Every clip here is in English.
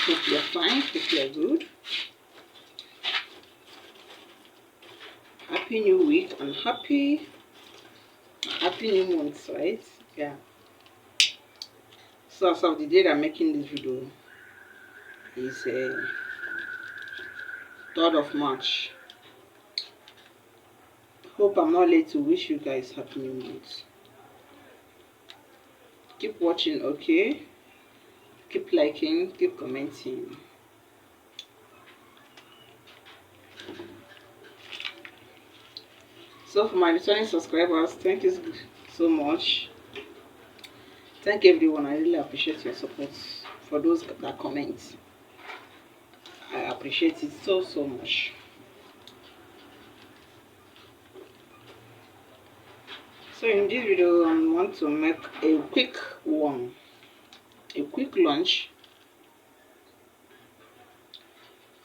Hope you're fine. Hope you're good. Happy new week and happy new month, right? Yeah. So as of the day that I'm making this video is 3rd of March. Hope I'm not late to wish you guys happy new month. Keep watching, okay? Keep liking, keep commenting. So for my returning subscribers, thank you so much. Thank everyone. I really appreciate your support. For those that comment, I appreciate it so much. So in this video, I want to make a quick lunch.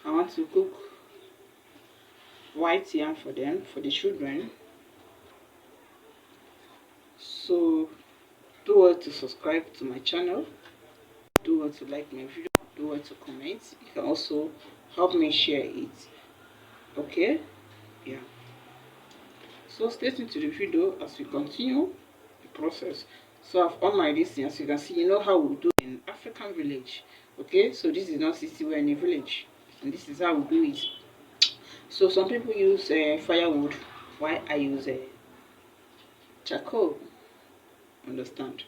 I want to cook white yam for them, for the children. So do well to subscribe to my channel, do well to like my video, do well to comment. You can also help me share it, okay? Yeah. So stay tuned to the video as we continue the process. So I've on my list, as you can see, you know how we do in African village, okay? So this is not city, we're in a village, and this is how we do it. So some people use firewood, while I use charcoal. Understand?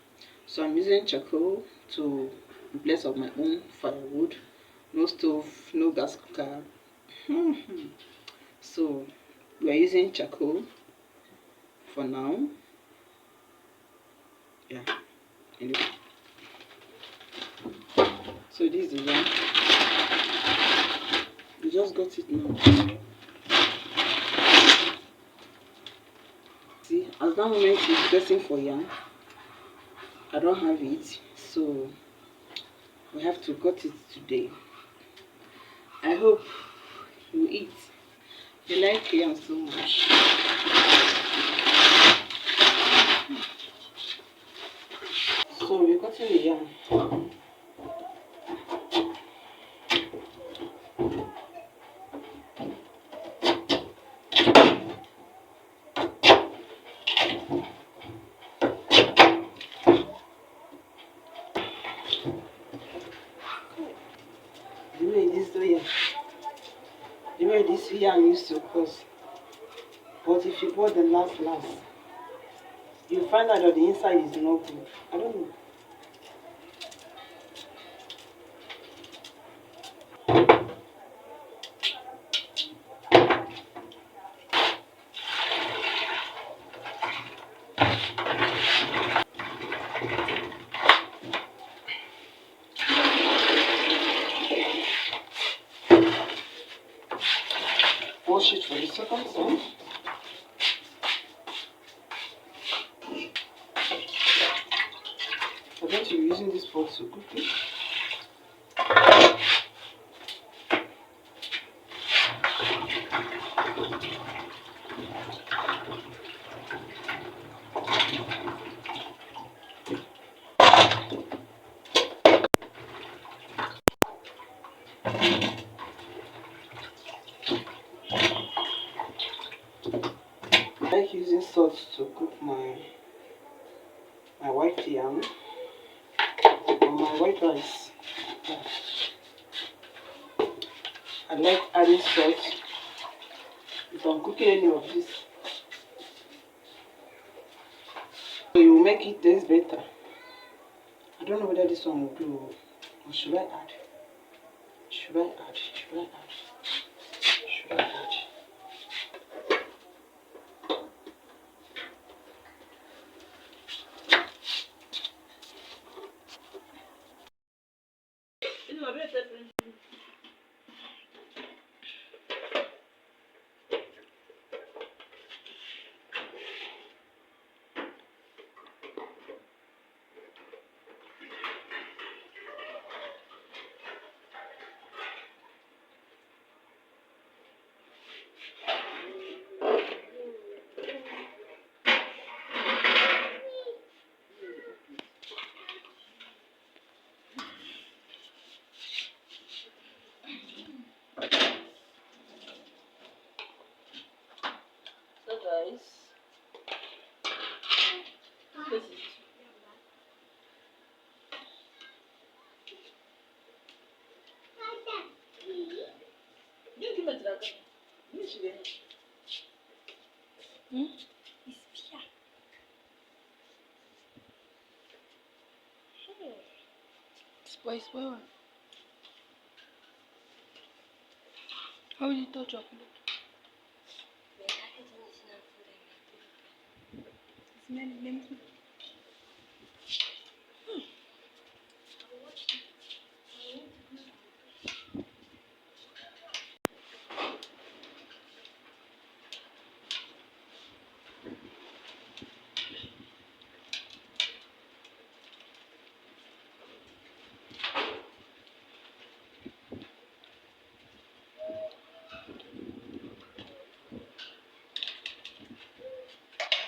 So I'm using charcoal to in place of my own firewood. No stove, no gas cooker. So we are using charcoal for now. Yeah. Anyway. So this is one. We just got it now. See, as that moment is dressing for yam, I don't have it, so we have to cut it today. I hope you eat. You like yam so much. So we're cutting the yam. The way this yam used to cost. But if you bought the last, you find out that the inside is not good. I don't know. Wash it for the second time. I bet you're using this pot to cook it. I like using salt to cook my white yam or my white rice. I like adding salt if I'm cooking any of this. So it will make it taste better. I don't know whether this one will do, or should I add? Should I add? Should I add? Should I add? It's pia. Spoil. How will you touch chocolate? It's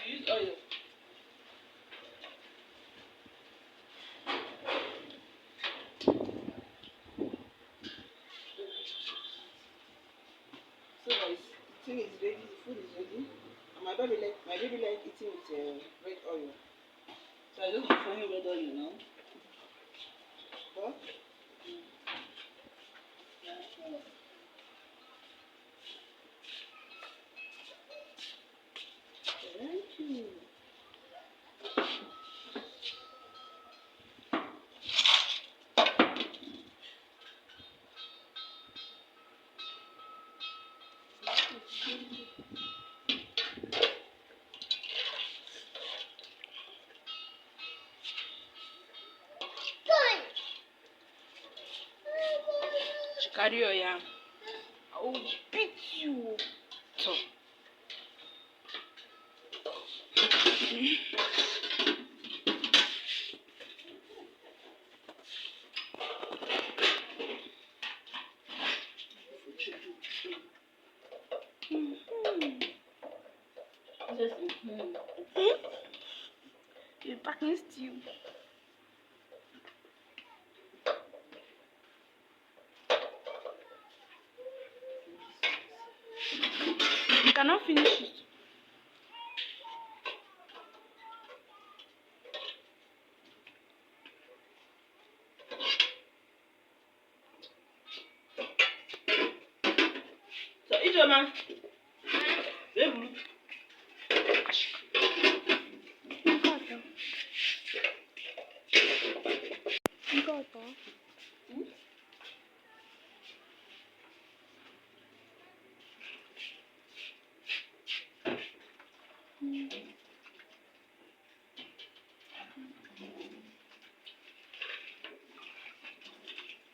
Use oil. So guys, the thing is ready, the food is ready. And my baby like eating with red oil. So I just put for him red oil now. But thank you. She carry your yam. I will beat you. So. You're packing stew. You cannot finish it. So eat your man. Baby.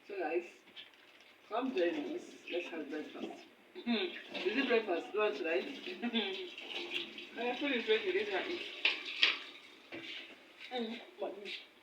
So guys, come join us. Let's have breakfast. Is it breakfast? Lunch, right? I feel it's ready. Let's eat.